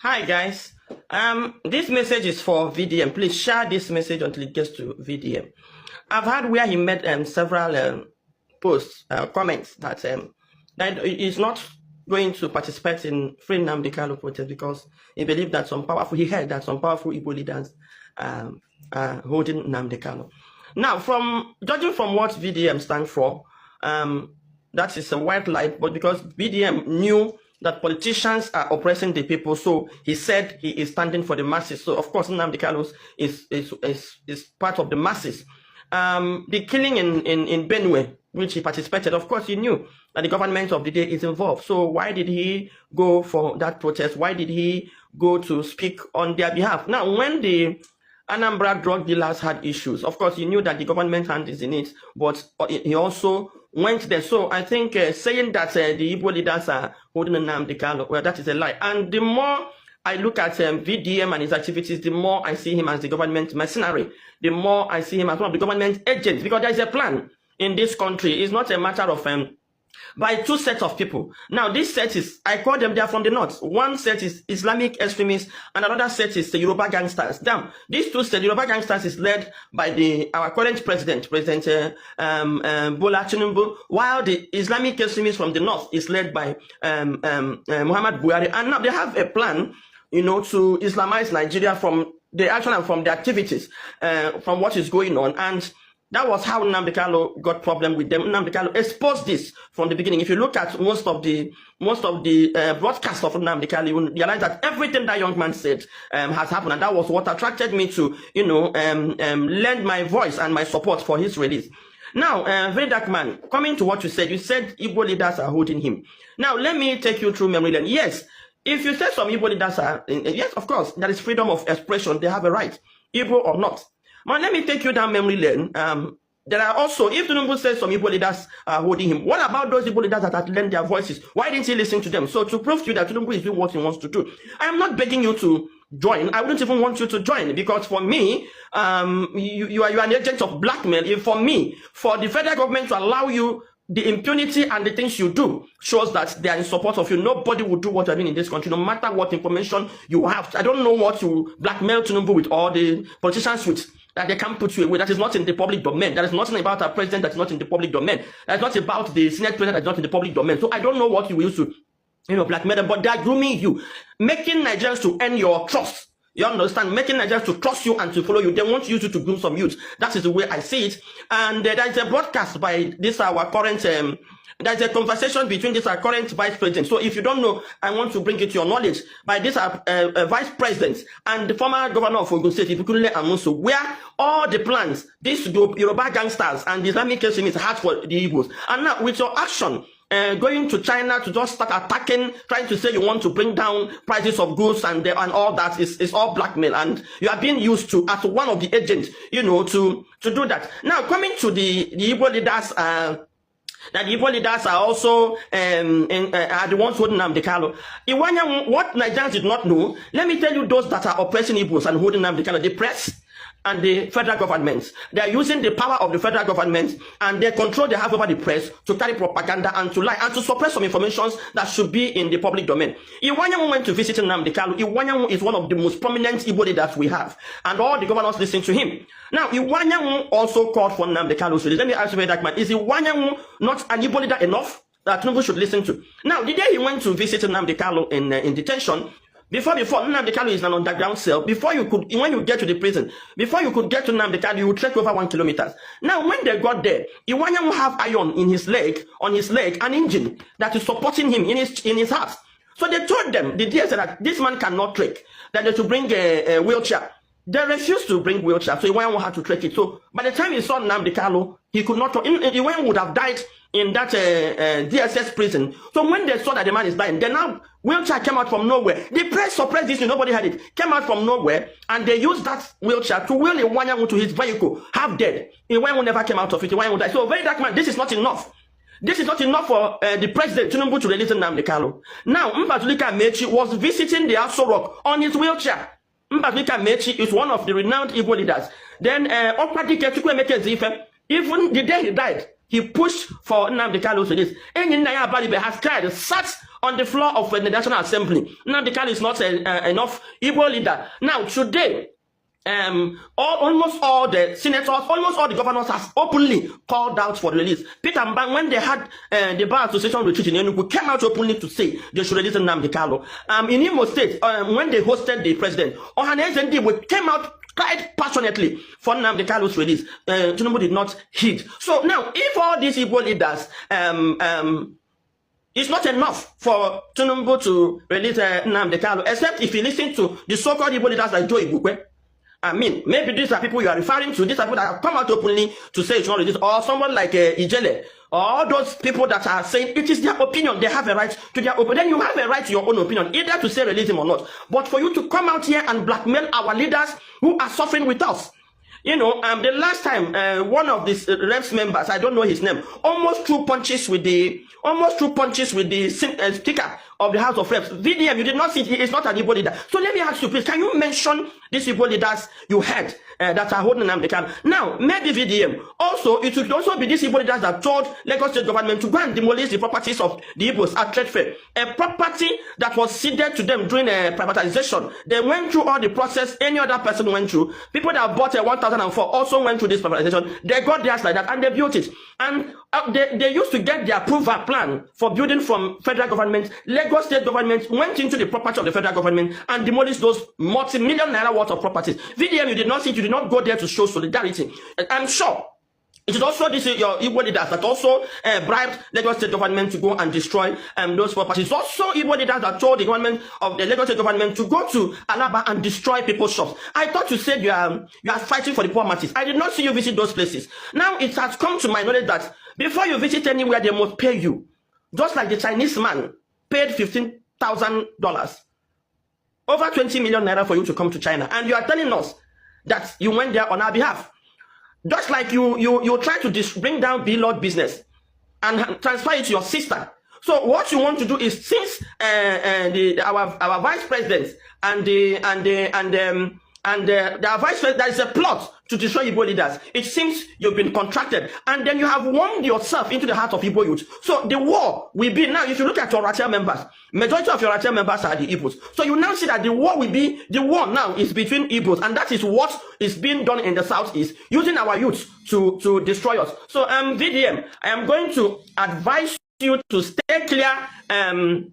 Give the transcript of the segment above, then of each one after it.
Hi guys. This message is for VDM. Please share this message until it gets to VDM. I've heard where he made several posts, comments that he's not going to participate in free Nnamdi Kanu protest because he believed that he heard that some powerful Igbo leaders are holding Nnamdi Kanu. Now, judging from what VDM stands for, that is a white lie, but because VDM knew that politicians are oppressing the people, so he said he is standing for the masses. So of course Nnamdi Kanu is part of the masses. The killing in Benue, which he participated, of course he knew that the government of the day is involved. So why did he go for that protest? Why did he go to speak on their behalf? Now, when the Anambra drug dealers had issues, of course he knew that the government hand is in it, but he also went there. So I think saying that the Igbo leaders are holding Nnamdi Kanu, well, that is a lie. And the more I look at VDM and his activities, the more I see him as the government mercenary, the more I see him as one of the government agents, because there is a plan in this country. It's not a matter of by two sets of people. Now, this set is, I call them, they are from the north. One set is Islamic extremists, and another set is the Yoruba gangsters. Damn, these two sets, Yoruba gangsters is led by our current President Bola Tinubu, while the Islamic extremists from the north is led by Muhammad Buhari. And now they have a plan, you know, to Islamize Nigeria from the action and from the activities, from what is going on. And that was how Nnamdi Kanu got problem with them. Nnamdi Kanu exposed this from the beginning. If you look at most of the broadcasts of Nnamdi Kanu, you will realize that everything that young man said has happened, and that was what attracted me to, you know, lend my voice and my support for his release. Now, Verydarkman, coming to what you said Igbo leaders are holding him. Now, let me take you through memory lane. Yes, if you say some Igbo leaders are, yes, of course, there is freedom of expression. They have a right, Igbo or not. But let me take you down memory lane. There are also, if Tinubu says some Igbo leaders are holding him, what about those Igbo leaders that have lent their voices? Why didn't he listen to them? So to prove to you that Tinubu is doing what he wants to do, I am not begging you to join. I wouldn't even want you to join, because for me, you are an agent of blackmail. If for me, for the federal government to allow you the impunity and the things you do shows that they are in support of you. Nobody will do what you're doing in this country, no matter what information you have. I don't know what you blackmail Tinubu with, or the politicians with, that they can put you away. That is not in the public domain. There is nothing about our president that is not in the public domain. That is not about the Senate president that is not in the public domain. So I don't know what you use to, you know, blackmail them, but they are grooming you, making Nigerians to earn your trust. You understand? Making Nigerians to trust you and to follow you. They want you to groom some youth. That is the way I see it. And there is a broadcast by this our current, there's a conversation between this our current vice president. So if you don't know, I want to bring it to your knowledge, by this vice president and the former governor of Ogun State, Ibukunle Amusu, where all the plans, this group, Yoruba gangsters and the Islamic extremists had for the Igbos. And now with your action, going to China to just start attacking, trying to say you want to bring down prices of goods and all that is all blackmail, and you are being used to as one of the agents, you know, to do that. Now coming to the Igbo leaders, that the Igbo leaders are also are the ones holding Nnamdi Kanu. What Nigerians did not know, let me tell you, those that are oppressing Igbos and holding Nnamdi Kanu, the press and the federal government. They are using the power of the federal government and the control they have over the press to carry propaganda and to lie and to suppress some information that should be in the public domain. Iwanyanwu went to visit Nnamdi Kanu. Iwanyanwu is one of the most prominent Igbo leaders we have, and all the governors listen to him. Now, Iwanyanwu also called for Nnamdi Kanu. So let me ask you, Verydarkman, is Iwanyanwu not an Igbo leader enough that Tinubu should listen to? Now, the day he went to visit Nnamdi Kanu in detention, before Nnamdi Kanu is an underground cell. When you get to the prison, before you could get to Nnamdi Kanu, you would trek over 1 kilometer. Now, when they got there, Iwanyanwu have iron in his leg, an engine that is supporting him in his heart. So they told them, the DSS, that this man cannot trek, that they should bring a wheelchair. They refused to bring wheelchair, so Iwanyanwu had to trek it. So by the time he saw Nnamdi Kanu, he could not. Iwanyanwu would have died in that DSS prison. So when they saw that the man is dying, then now wheelchair came out from nowhere. The press suppressed this, nobody had it. Came out from nowhere, and they used that wheelchair to wheel Iwanyanwu to his vehicle, half dead. Iwanyanwu never came out of it. Iwanyanwu died. So Verydarkman, this is not enough. This is not enough for the president Tinubu to release Nnamdi Kanu. Now, Mbazulika Mechi was visiting the Aso Rock on his wheelchair. Mbazulika Mechi is one of the renowned Igbo leaders. Then even the day he died, he pushed for Nnamdi Kanu's release. Enyinaya Balibe has cried, sat on the floor of the National Assembly. Nnamdi Kanu is not enough Igbo leader. Now, today, almost all the senators, almost all the governors has openly called out for the release. Peter Mbang, when they had the Bar Association retreat in Enugu, came out openly to say they should release Nnamdi Kanu. In Imo State, when they hosted the president, Ohanaeze Ndigbo came out cried passionately for Nnamdi Kanu's release. Tinubu did not heed. So now, if all these Igbo leaders, it's not enough for Tinubu to release Nnamdi Kanu, except if you listen to the so-called Igbo leaders like Joe Igbo. I mean, maybe these are people you are referring to. These are people that have come out openly to say it's not released, or someone like Ijele, or all those people that are saying it is their opinion. They have a right to their opinion. Then you have a right to your own opinion, either to say release him or not. But for you to come out here and blackmail our leaders who are suffering with us. You know, the last time one of these reps members, I don't know his name, almost threw punches with the speaker of the House of Reps. VDM, you did not see it. It's not an Igbo leader. So let me ask you, please, can you mention these Igbo leaders you had that are holding Nnamdi Kanu? Now, maybe VDM. Also, it should also be these Igbo leaders that told Lagos State government to go and demolish the properties of the Igbos at trade fair. A property that was ceded to them during a privatization. They went through all the process any other person went through. People that bought a 1004 also went through this privatization. They got theirs like that and they built it. And they used to get the approval plan for building from federal government. Lagos State government went into the property of the federal government and demolished those multi-million naira worth of properties. VDM, you did not see it, you did not go there to show solidarity. I'm sure it is also this your Igbo leaders that also bribed Lagos State government to go and destroy those properties. Also Igbo leaders that told the government of the Lagos State government to go to Alaba and destroy people's shops. I thought you said you are fighting for the poor masses. I did not see you visit those places. Now it has come to my knowledge that before you visit anywhere, they must pay you. Just like the Chinese man paid $15,000, over 20 million naira for you to come to China. And you are telling us that you went there on our behalf. Just like you try to bring down B-Lord business and transfer it to your sister. So what you want to do is, since our vice president and the vice president, there is a plot to destroy Igbo leaders. It seems you've been contracted, and then you have wormed yourself into the heart of Igbo youth. So the war will be now. If you look at your Ratel members, majority of your Ratel members are the Igbos. So you now see that the war now is between Igbos, and that is what is being done in the Southeast, using our youth to destroy us. So VDM, I am going to advise you to stay clear. I'm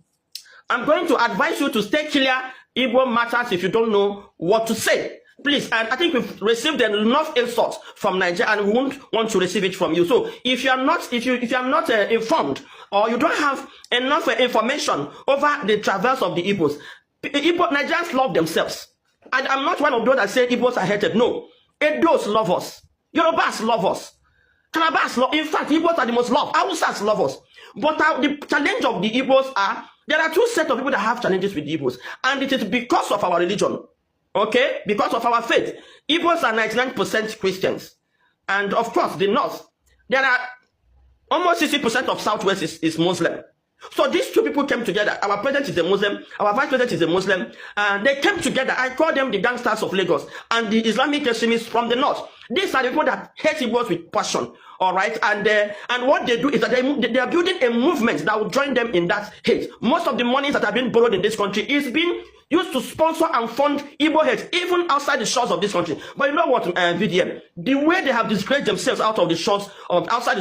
going to advise you to stay clear Igbo matters if you don't know what to say. Please, and I think we've received enough insults from Nigeria, and we won't want to receive it from you. So if you are not, informed, or you don't have enough information over the travels of the Igbos, Nigerians love themselves. And I'm not one of those that say Igbos are hated. No, Edos love us. Yorubas love us. Calabas love. In fact, Igbos are the most loved. Hausas love us. But the challenge of the Igbos are, there are two sets of people that have challenges with the Igbos, and it is because of our religion. Okay, because of our faith. Igbos are 99% Christians. And of course, the North, there are almost 60% of Southwest is Muslim. So these two people came together. Our president is a Muslim, our vice president is a Muslim, and they came together. I call them the gangsters of Lagos and the Islamic extremists from the North. These are the people that hate Igbos with passion. All right, and what they do is that they are building a movement that will join them in that hate. Most of the monies that have been borrowed in this country is being used to sponsor and fund Igbo hate, even outside the shores of this country. But you know what, VDM? The way they have disgraced themselves outside the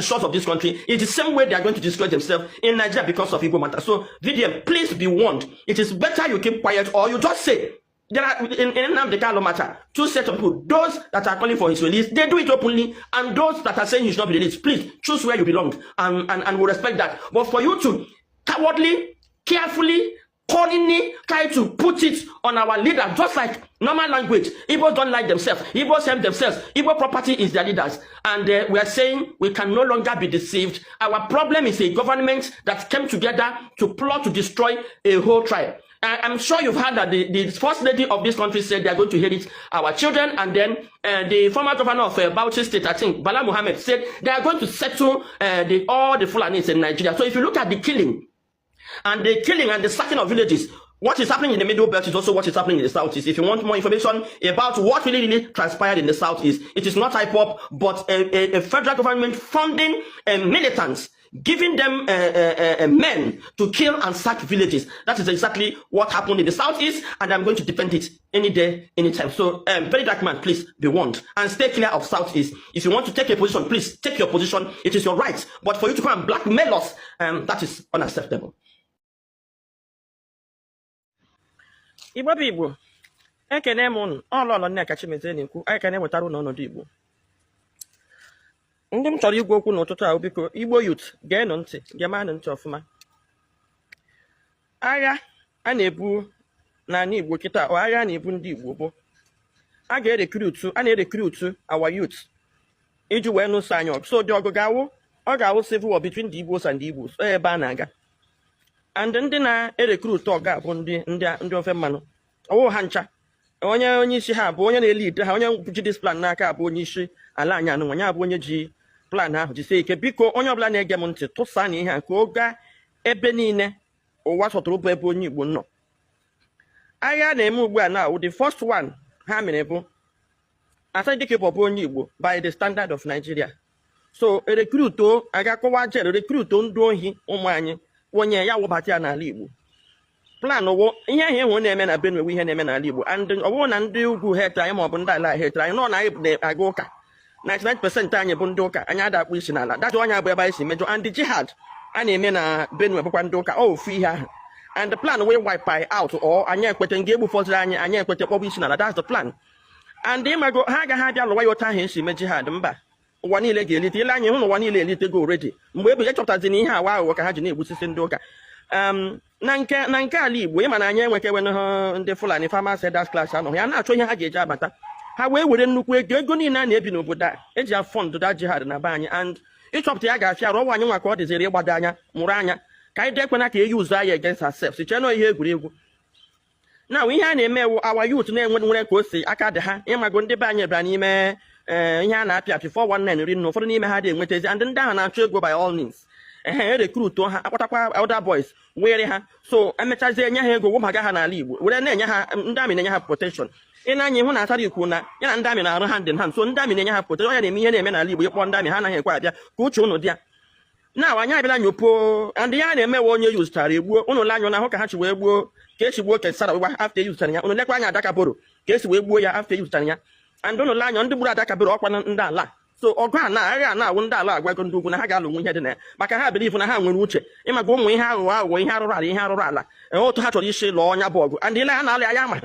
shores of this country is the same way they are going to disgrace themselves in Nigeria because of Igbo matter. So VDM, please be warned. It is better you keep quiet, or you just say, there are in Nnamdi Kanu matter two sets of people. Those that are calling for his release, they do it openly, and those that are saying he should not be released, please choose where you belong, and we'll respect that. But for you to cowardly, carefully, cunningly try to put it on our leader, just like normal language, Igbos don't like themselves. Igbos help themselves. Igbo property is their leaders, and we are saying we can no longer be deceived. Our problem is a government that came together to plot to destroy a whole tribe. I'm sure you've heard that the first lady of this country said they are going to inherit our children, and then the former governor of Bauchi State, I think, Bala Muhammad, said they are going to settle all the Fulanis in Nigeria. So if you look at the killing and the sacking of villages, what is happening in the Middle Belt is also what is happening in the Southeast. If you want more information about what really transpired in the Southeast, it is not IPOP, but a federal government funding militants giving them men to kill and sack villages. That is exactly what happened in the Southeast, and I'm going to defend it any day, anytime. So, Verydarkman, please be warned and stay clear of Southeast. If you want to take a position, please take your position. It is your right. But for you to come and blackmail us, that is unacceptable. Igbo people, ekene m ọlọlọ Nneka Chimeze na-ekwu ekene wetara n'ọnọdụ Igbo. Ndị m chọrọ igwe okwu n'ụtụtụ ahụ, biko Igbo youth geenụ ntị, gemanụ ntị ọfụma. Agha a na-ebu n'ala Igbo kịta, ọ agha a na-ebu ndị Igbo bụ a na-erekrutu our youth iji wee nụso anyị ọgụ. So dị ọgụ ga-awụ civil war between the Igbos and the Igbos ebe a na-aga. And ndị na-erekrutu ọga bụ ndị ofe mmanụ, ọwụ ha ncha. Onye isi ha bụ onye na-elite ha, onye ji dis plan n'aka bụ onye isi ala anyị anụ, onye abụ onye ji plan ahụ jisie ike. Biko onye ọbụla na-ege m ntị, tụsaa na ihe a ka ọ gaa ebe niile ụwa chọtụrụ bụ ebe onye Igbo nọ. Agha na-eme ugbu a na the first one ha mere bụ asị dịka ịbụ onye Igbo by the standard of Nigeria. So erekruto agakọwa jere rekruto ndị ohi ụmụ anyị onye ya wụbata ya n'ala Igbo. Plan wo ihe ihe nwe na-eme na Benue ihe na-eme n'ala Igbo, and ọ bụrụ na ndị ugwu hetara anyị ma ọ bụ ndị ala hetara anyị, nọ na anyị na-aga ụka 99% anyị bụ ndị ụka, anyị adakpụ isi n'ala. That's onye abụ ebe anyị si mejọ, and the jihad a na-eme na Benue bụkwa ndị ụka ofu ihe ahụ. And the plan we wipe out or anyị ekwete nga egbu fọdụrụ anyị ekwete kpọbụ isi n'ala. That's the plan. And ịmago ha agaghị abịa lụwa ya otu ahụ esi eme jihad, mba, ụwa niile ga-elite. Ile anyị hụ na ụwa niile elitego already mgbe ebe echọpụtazi na ihe awa aghụghọ ka ha ji na-egbusisi ndị ụka. Na nke ala Igbo ịma na anyị enwekewe ndị Fulani farmers headers class anọ ya na-achọ ihe ha ga-eji abata, ha wee were nnukwu ego niile a na-ebi n'obodo a eji afọndụ da jihad na be anyị. And ịchọpụta ya ga-afịa arụ ọnwa anyị nwa ka ọ dịziri ịgbado anya mụrụ anya ka anyị dekwena ka eyi ụzọ anyị against ourselves iche nọ ihe egwuregwu. Na ihe a na-eme ewu our youth na-enwere ka o si aka dị ha. Ịmago ndị be anyị bịara n'ime ihe a na-apịa 419 ri na ụfọdụ n'ime ha dị enwetazi, and ndị ahụ na-achọ ego by all means. Rekruto ha akpatakwa elder boys were ha, so emechazie enye ha ego wụbaga ha n'ala Igbo were na-enye ha ndị amị na-enye ha protection. Ị na-anya hụ na asara ikwu na ya na ndị amị na-arụ hand in hand, so ndị amị na-enye ha protection. Onye na-eme ihe na-eme n'ala Igbo ịkpọ ndị amị ha anaghị ekwe abịa ka uche ụnụ dị ya. Na anyị abịala nyopo and ya na-emewe onye yuztara egbuo ụnụ le anya na ahụ ka ha chi wee gbuo ka esi gbuo Kesara ụgba after yuztara ya. Ụnụ lekwa anya Adakaboro ka esi wee gbuo ya after yuztara ya. And ụnụ le anya ndị gburu Adakaboro ọkwa ndị ala. So ọgụ a na-agha na-awụ ndị ala agwago ndị ugwu na ha ga-alụ ihe dị na ya maka ha believe na ha nwere uche ịmaga ụmụ ihe aghụghọ ihe arụrụ ala otu ha chọrọ isi lụọ ọnya bụ ọgụ. And ile ha na-alụ ya ama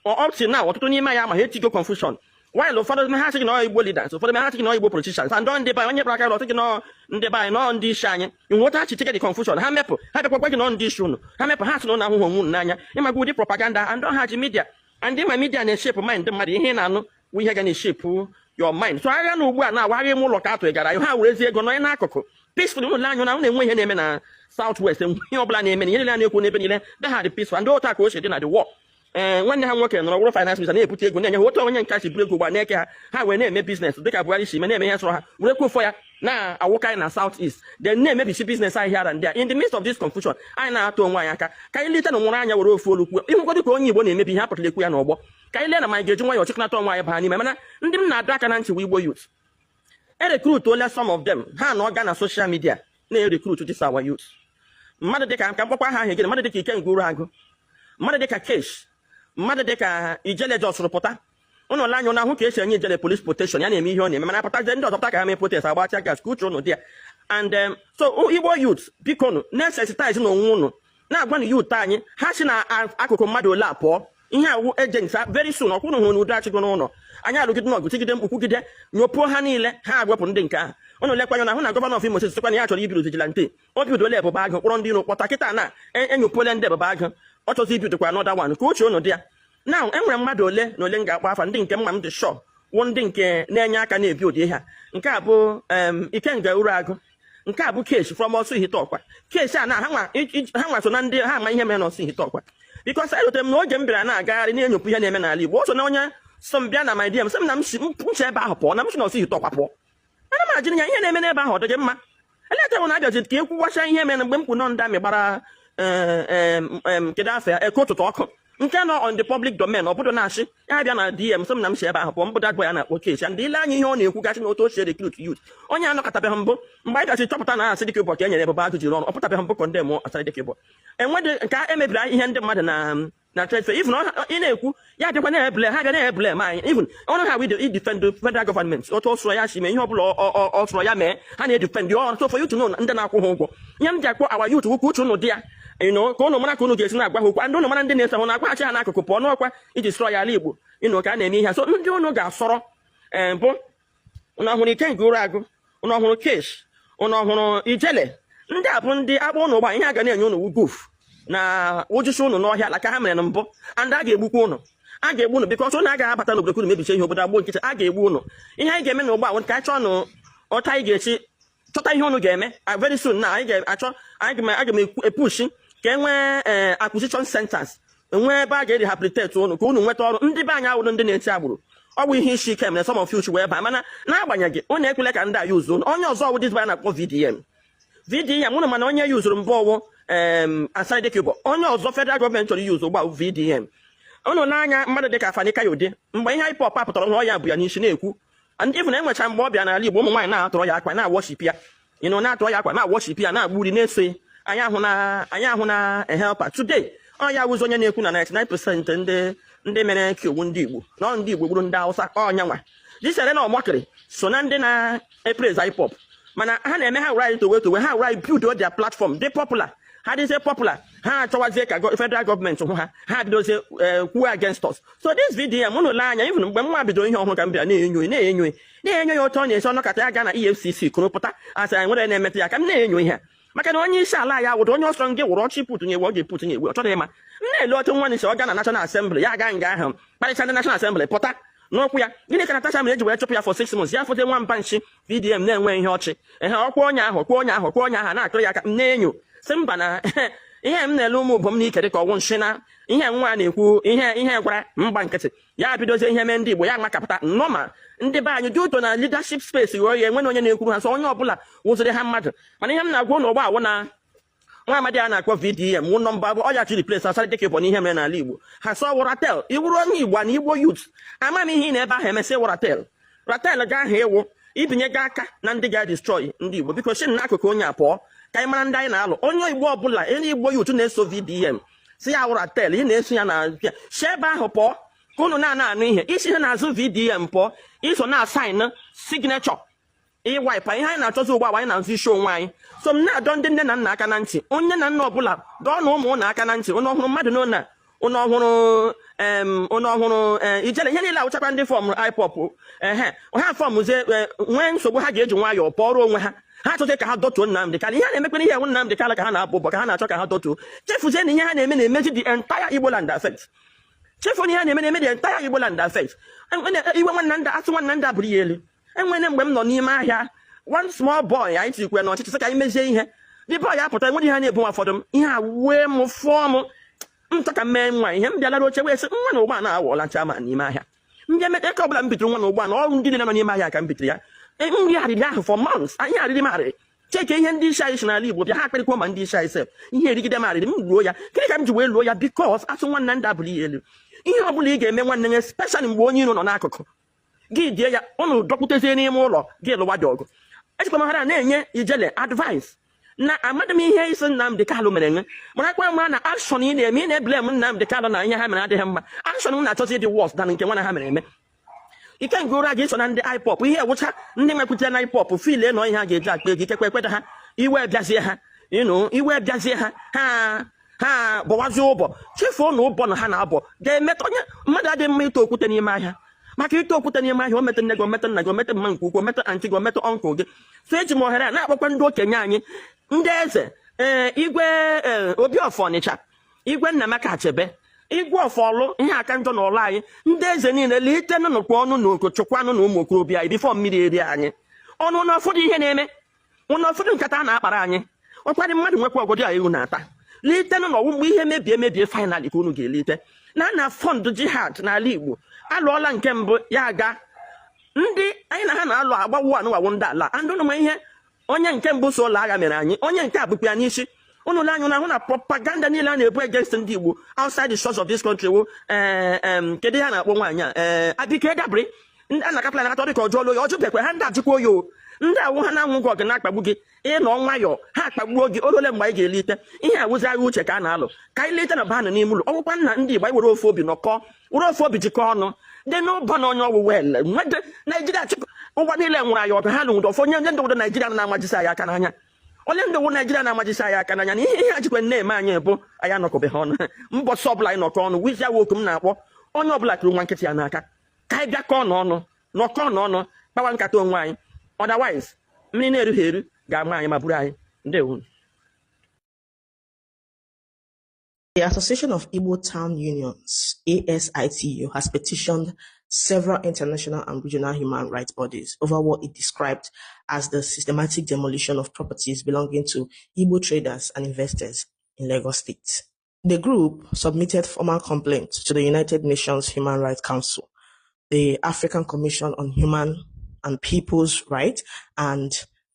ọpti na ọtụtụ n'ime ya ama ha etigo confusion. While ụfọdụ ha sịghị na Igbo leaders, ụfọdụ ha sịghị na Igbo politicians, and ndị be onye kpara aka ọtụ gị nọ ndị be anyị nọ ndị isi anyị nweta ha chichike dị confusion. Ha mepụ ha bịakwa gị nọ ndị isi unu, ha mepụ ha sị na ụnụ ahụhụ onwe unu n'anya ịmaga ụdị propaganda. And ha ji media, and ma media na-eshepu mind mmadụ ihe na-anụ bụ ihe ga na-eshepu your mind. So agha na ugbu a na-awagharị ime ụlọ ka atụ gara ha werezi ego nọ n'akụkụ peaceful. Ụlọ anya na na-enwe ihe na-eme na Southwest, ihe ọbụla na-eme na ihe niile na-ekwu n'ebe niile ha dị peaceful. Ndị otu aka o si dị na the war. Nwanne ha nwoke nọrọ wụrụ finance minister na-ebute ego na-enye ha otu onye nka si buru ego gba na-eke ha wee na-eme business dịka Buhari si na-eme ihe sọrọ ha were kwụfọ ya na-awụkarị na South-East, then na-emebisi business ahịa ndị a. In the midst of this confusion, anyị na-atụ onwe anyị aka ka anyị lete na nwụrụ anya were ofu olu kwuo ịhụkwa ka onye Igbo na-emebi ihe apụtara ekwu ya n'ọgbọ. Ka anyị lee na ma anyị ga-eji nwayọọ chịkọnata onwe anyị baa n'ime. Mana ndị m na-adọ aka na ntị Igbo youth erekrutuola some of them ha na ọga na social media na-erekrutu this our youth. Mmadụ dịka ka mkpọkwa ha ahụ egene, mmadụ dịka Ikenguru Agụ, mmadụ dịka Kesh, mmadụ dịka Ijele Jos rụpụta. Ụnụ le anya na ahụ ka esi enye Ijele police protection ya na-eme ihe ọ na-eme, mana apụtazie ndị ọzọ pụta ka ha mee protest agbacha gas ka uche ụnụ dị ya. And so Igbo youth biko nụ na-esensitize n'onwe ụnụ na-agwa na youth anyị ha si na akụkụ mmadụ ole a pụọ. Ihe awụ agents very soon ọkwụnụ hụ n'udo achịgo n'ụlọ anyị alụgide n'ọgụ tigide mkpukwugide nyopuo ha niile ha agwepụ ndị nke ahụ. Ụnụ lekwanya na hụ na gọvanọ of Imo State sịkwa na ya chọrọ ibido vigilante. O bidola ebube agụ kpọrọ ndị iro kpọta kịta na enyopuola ndị ebube agụ ọ chọzi ibidokwa another one ka uche ụnụ dị ya. Now enwere mmadụ ole na ole m ga-akpọ afa ndị nke mma m dị sure wụ ndị nke na-enye aka na-ebi ụdị ha. Nke a bụ Ikenguru Agụ, nke a bụ Kesh from Osu Ihitokwa. Kesh a na ha nwa so na ndị ha ama ihe mere na Osu Ihitokwa. Because I told him no game bịara na-agagharị na-enyopụ ihe na-eme n'ala Igbo. O so na onye so m bịa na my DM sị m na mche ebe ahụ pụọ na m si na Osu Ihitokwa pụọ. Ana m ajịrị ya ihe na-eme n'ebe ahụ ọ dịghị mma. Eleta m na-abịazi ka ekwu gwacha ihe mere mgbe m kwụ nọ ndị amị gbara kedu afọ ya eke ụtụtụ ọkụ nke nọ on the public domain obodo na-achị ya bịa na DM sị m na m si ebe ahụ pụọ mbụ that boy a na-akpọ Kechi and ile anya ihe ọ na-ekwugasị na otu o si recruit youth onye anọkọtabeghị mbụ mgbe anyị gasị chọpụta na asị dịka ụbọ ka e nyere ebe ajụ jiri ọnụ ọ pụtabeghị mbụ kọndem asịrị dịka ụbọ enwedị nke a emebiri ihe ndị mmadụ na trade fair even ị na-ekwu ya bịakwa na-ebule ha bịa na-ebule ma anyị even ọrụ ha wido idefend federal government otu ọ sụrụ ya si mee ihe ọbụla ọ sụrụ ya mee ha na-edefend ọrụ so for you to know ndị na-akwụ ha ụgwọ ihe m ji akpọ awa youth ukwu uche ụnụ dị ya ka ụnụ mara ka ụnụ ga-esi na-agwa ha okwu ndị ụnụ mara ndị na-eso hụ na-agwaghachi ha n'akụkụ pụọ n'ọkwa iji sụrọ ya ala Igbo ka a na-eme ihe so ndị ụnụ ga-asọrọ bụ ụnụ ọhụrụ Ikenga Ụragụ ụnụ ọhụrụ Kesh ụnụ ọhụrụ Ijele ndị a bụ ndị akpọ ụnụ ụgba ihe a ga na-enye ụnụ wuguf na ụjụchi ụnụ n'ọhịa ala ka ha mere na mbụ and a ga-egbukwa ụnụ a ga-egbu ụnụ bikọs ụnụ agaghị abata n'obodo unu mebiche ihe obodo agbo nkịtị a ga-egbu ụnụ ihe anyị ga-eme na ụgbọ a ka anyị chọọ nụ ọta anyị ga-echi chọta ihe ụnụ ga-eme very soon na anyị ga-achọ aga m epushi ka e nwee acquisition centers enwee ebe a ga-erehabilitate ụnụ ka ụnụ nweta ọrụ ndị be anyị awụrụ ndị na-eti agbụrụ ọ bụ ihe isi ike mere some of you wee baa mana n'agbanyeghị ụnụ ekwele ka ndị a yuzu ụnụ onye ọzọ ọwụ dịzba na-akpọ VDM ụnụ mana onye yuzuru mbụ ọwụ aside Igbo onye ọzọ federal gọọmenti chọrọ yuzu ụgbọ VDM ụnụ n'anya mmadụ dịka Fani Kayode mgbe ihe hip hop apụtara na ọ ya bụ ya n'isi na-ekwu ndị even enwecha mgbe ọ bịa n'ala Igbo ụmụ nwaanyị na-atụrụ ya akwa na-awọship ya na-atụrụ ya akwa na-awọship ya na-agba uri na-eso anyị ahụ na helper today ọ ya wụzi onye na-ekwu na 99% ndị mere ka owu ndị Igbo na ndị Igbo gburu ndị Hausa ọnyanwa jisere na ọmọkịrị so na ndị na-epraise hip hop mana ha na-eme ha wụrụ anyị towe ha wụrụ anyị build their platform dị popular ha dịzie popular ha achọwazie ka federal gọọmenti hụ ha bidozie kwuo against us so this VDM ụnụ lee anya even mgbe nwa bidoro ihe ọhụrụ ka m bịa na-enyo ya otu ọ na-esi ọnọkọta ya gaa na EFCC kụrụpụta asị anyị nwere na-emeta ya ka m na-enyo ihe maka na onye isi ala ya wụrụ onye ọsọ ngị wụrụ ọchị pụtụ nye ewu ọ ga-epụtụ nye ewu ọ chọrọ ịma m na-ele otu nwa nisi ọ gaa na National Assembly ya gaa nga ahụ kparịcha ndị National Assembly pụta n'okwu ya gịnị ka Natasha mere eji wee chụpụ ya for 6 months ya fote nwamba nchi VDM na-enwe ihe ọchị ọkwa onye ahụ na-akụrụ ya aka m na-enyo sị mba na ihe m na-ele ụmụ ubom n'ike dị ka ọgwụ nshi na ihe nwa na-ekwu ihe gwara mgba nkịtị ya bidozie ihe mee ndị Igbo ya makapụta nnọọ ma ndị be anyị dị ụtọ na leadership space wee ya enwe na onye na-ekwuru ha so onye ọbụla wụziri ha mmadụ mana ihe m na-agwa ụlọ ụgbọ awụ na nwa amadi a na-akpọ VDM wụ nọmba bụ ọ ya chiri place asara dịka ịbụ n'ihe mere n'ala Igbo ha sọ wụ ratel iwuru onye Igbo na Igbo youth ama m ihe ị na-ebe ahụ emesị wụ ratel ga aha ịwụ ibinye gị aka na ndị ga-destroy ndị Igbo biko si n'akụkụ onye apụọ ka anyị mara ndị anyị na-alụ onye Igbo ọbụla onye Igbo youth na-eso VDM si ya wụ ratel ị na-eso ya na si ebe ahụ pụọ ka ụnụ na-anụ ihe isi ihe na-azụ VDM pụọ iso na-asaịn signature ịwaipa ihe anyị na-achọzi ugbu a anyị na-azụ isi onwe anyị so m na-adọ ndị nne na nna aka na ntị onye na nna ọbụla dọọ na ụmụ ụnụ aka na ntị onye ọhụrụ mmadụ n'ụna onye ọhụrụ Ijele ihe niile awụchakwa ndị fọm IPOP ha fọmzie nwee nsogbu ha ga-eji nwayọọ pụọrọ onwe ha achọghị ka ha dọtuo Nnamdi Kanu ihe na-emekwana ihe ewu Nnamdi Kanu ka ha na-abụ ụbọ ka ha na-achọ ka ha dọtuo chefuzie na ihe ha na-eme na-emezi the entire Igbo land affect chefu na ihe na-eme the entire Igbo land affect iwe nwanna ndị asị nwanna ndị abụrụ ya elu enwere mgbe m nọ n'ime ahịa one small boy anyị tikwe n'ọchịchị sị ka anyị mezie ihe the boy ya pụta enwere ihe na-ebu nwa ụfọdụ m ihe a wee m fụọ m chọ ka mee nwa ihe m bịalara oche wee sị nwa na ụgbọ na awọla nchama n'ime ahịa m bịa meta ka ọbụla m bitere nwa na ụgbọ na ọrụ ndị niile nọ n'ime ahịa ka m bitere ya nri arịrị ahụ for months anyị arịrị m arịrị cheke ihe ndị isi anyị si n'ala Igbo bịa ha akpịrịkwa ma ndị isi anyị sef ihe erigide m arịrị m luo ya gịnị ka m ji wee luo ya bikos asụ nwanna ndị abụrụ ya elu ihe ọ bụla ị ga-eme nwanne ya especially mgbe onye iro nọ n'akụkụ gị die ya ụnụ dọkwutezie n'ime ụlọ gị lụwa dị ọgụ ejikwa m hara na-enye Ijele advice na amadị m ihe isi Nnamdi Kanu mere nwe mana akwa mara na akshọn ị na-eme ị na-ebele m Nnamdi Kanu na ihe ha mere adịghị mma akshọn m na-achọzi ịdị wọs dan nke nwana ha mere eme Ikenga Ụragụ iso na ndị IPOP ihe ewụcha ndị nwekwutere na IPOP file nọ ihe ha ga-eji akpa ego ikekwe ekweta ha iwe bịazie ha iwe bịazie ha bọwazie ụbọ chefuo na ụbọ na ha na-abọ ga-emeta onye mmadụ adịghị mma ito okwute n'ime ahịa maka ito okwute n'ime ahịa o meta nne gị ometa nna gị ometa mma nke ukwu ometa antị gị ometa ọnkụl gị so eji m ohere a na-akpọkwa ndị okenye anyị ndị eze igwe Obi of Ọnịcha igwe Nnamaka Achebe igwe ọfọlụ ihe aka njọ n'ụlọ anyị ndị eze niile lite n'ụkwa ọnụ na okochukwanụ na ụmụ okorobịa anyị bifọ mmiri eri anyị ọnụ na ụfọdụ ihe na-eme ụnụ ụfọdụ nkata a na-akpara anyị ọkwadị mmadụ nwekwa ọgọdị a ihu na-ata lite n'ọwụ mgbe ihe mebie fainali ka unu ga-elite na fọndụ jihad n'ala Igbo alụọla nke mbụ ya aga ndị anyị na ha na-alụ agbawu anụwawo ndị ala andụ nụma ihe onye nke mbụ so ụlọ agha mere anyị onye nke abụkwa ya n'isi Una propaganda ni la na-ebu against ndị Igbo outside the shores of this country wo kedu ha na-akpọ nwaanyị Abike Dabre na kapla na atọ dị ka ọjọọ ya ọjọọ bekwe ha ndị ajikwa oyo ndị awụ ha na-anwụ gị ọgụ na-akpagbu gị ịnọ nwayọ ha akpagbuo gị olole mgbe anyị ga-elite ihe awụzi agha uche ka a na-alụ ka anyị lete na ba nọ n'ime ụlọ ọgwụkwa nna ndị Igbo anyị were ofe obi nọkọ were ofe obi jikọ ọnụ dị n'ụbọ na onye ọwụ wel nwede Naijiria chịkọ ụgwọ niile nwụrụ anyị ọbịa ha lụnwụdọ onye ndị obodo Naijiria na-amajisi anyị aka n'anya onye ndị obodo Naijiria na-amajisi anyị aka n'anya na ihe ajikwe na-eme anyị bụ anyị anọkọbeghị ọnụ mbọsị ọbụla anyị nọkọ ọnụ wizi awa oku m na-akpọ onye ọbụla kụrụ nwa nkịtị ya n'aka ka anyị bịakọ n'ọnụ nọkọ n'ọnụ kpawa nkata onwe anyị otherwise mmiri na-erughị eru ga-ama anyị ma bụrụ anyị ndewo. The Association of Igbo Town Unions, ASITU, has petitioned several international and regional human rights bodies over what it described as the systematic demolition of properties belonging to Igbo traders and investors in Lagos State. The group submitted formal complaints to the United Nations Human Rights Council, the African Commission on Human and People's Rights, and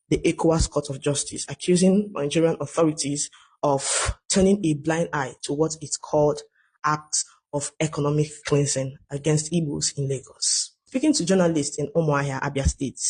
the ECOWAS Court of Justice, accusing Nigerian authorities of turning a blind eye to what it called acts of economic cleansing against Igbos in Lagos. Speaking to journalists in Umuahia, Abia State,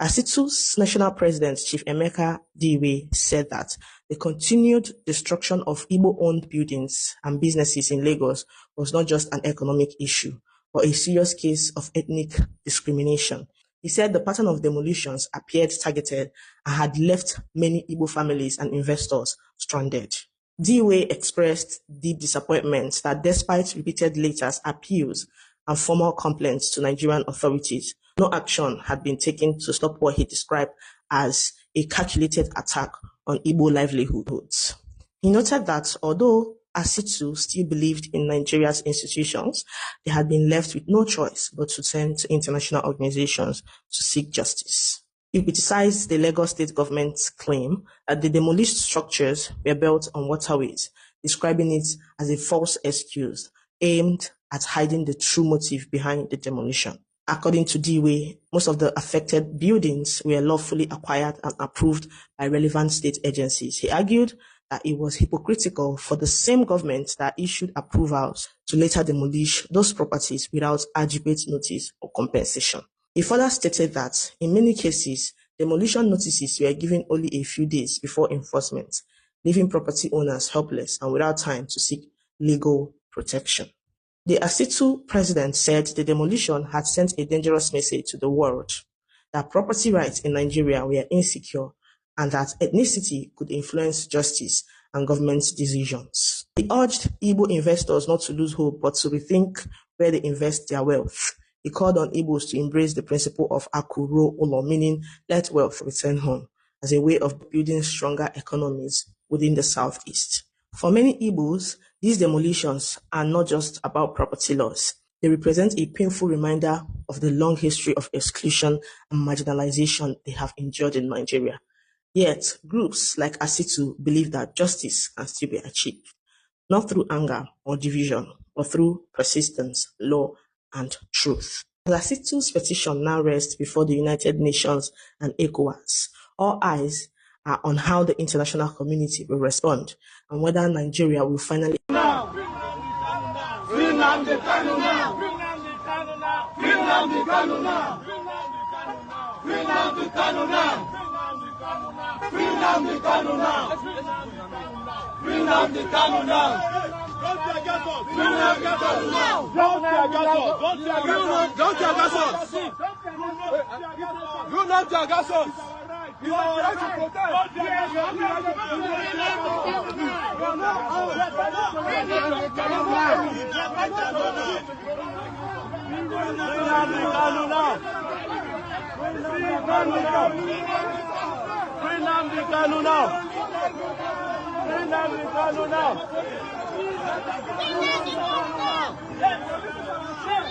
ASITU's national president, Chief Emeka Diwe, said that the continued destruction of Igbo-owned buildings and businesses in Lagos was not just an economic issue, but a serious case of ethnic discrimination. He said the pattern of demolitions appeared targeted and had left many Igbo families and investors stranded. Diwe expressed deep disappointment that despite repeated letters, appeals, and formal complaints to Nigerian authorities, no action had been taken to stop what he described as a calculated attack on Igbo livelihoods. He noted that although ASITU still believed in Nigeria's institutions, they had been left with no choice but to turn to international organizations to seek justice. He criticized the Lagos state government's claim that the demolished structures were built on waterways, describing it as a false excuse aimed at hiding the true motive behind the demolition. According to Diwe, most of the affected buildings were lawfully acquired and approved by relevant state agencies. He argued that it was hypocritical for the same government that issued approvals to later demolish those properties without adequate notice or compensation. He further stated that, in many cases, demolition notices were given only a few days before enforcement, leaving property owners helpless and without time to seek legal protection. The ASITU president said the demolition had sent a dangerous message to the world that property rights in Nigeria were insecure and that ethnicity could influence justice and government decisions. He urged Igbo investors not to lose hope, but to rethink where they invest their wealth. He called on Igbos to embrace the principle of Akuro Ulo, meaning let wealth return home, as a way of building stronger economies within the Southeast. For many Igbos, these demolitions are not just about property loss. They represent a painful reminder of the long history of exclusion and marginalization they have endured in Nigeria. Yet, groups like ASITU believe that justice can still be achieved, not through anger or division, but through persistence, law, and truth. As ASITU's petition now rests before the United Nations and ECOWAS, all eyes are on how the international community will respond and whether Nigeria will finally... Nnamdi Kanu now! Nnamdi Kanu now! Nnamdi Kanu now! Nnamdi Kanu now! Nnamdi Kanu now! Don't tear us! Don't tear us! Do not tear us! You are right to protest! Nnamdi Kanu now! Nnamdi Kanu now! Nnamdi Kanu now!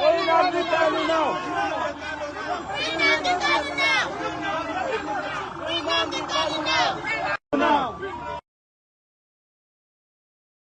Nnamdi Kanu now!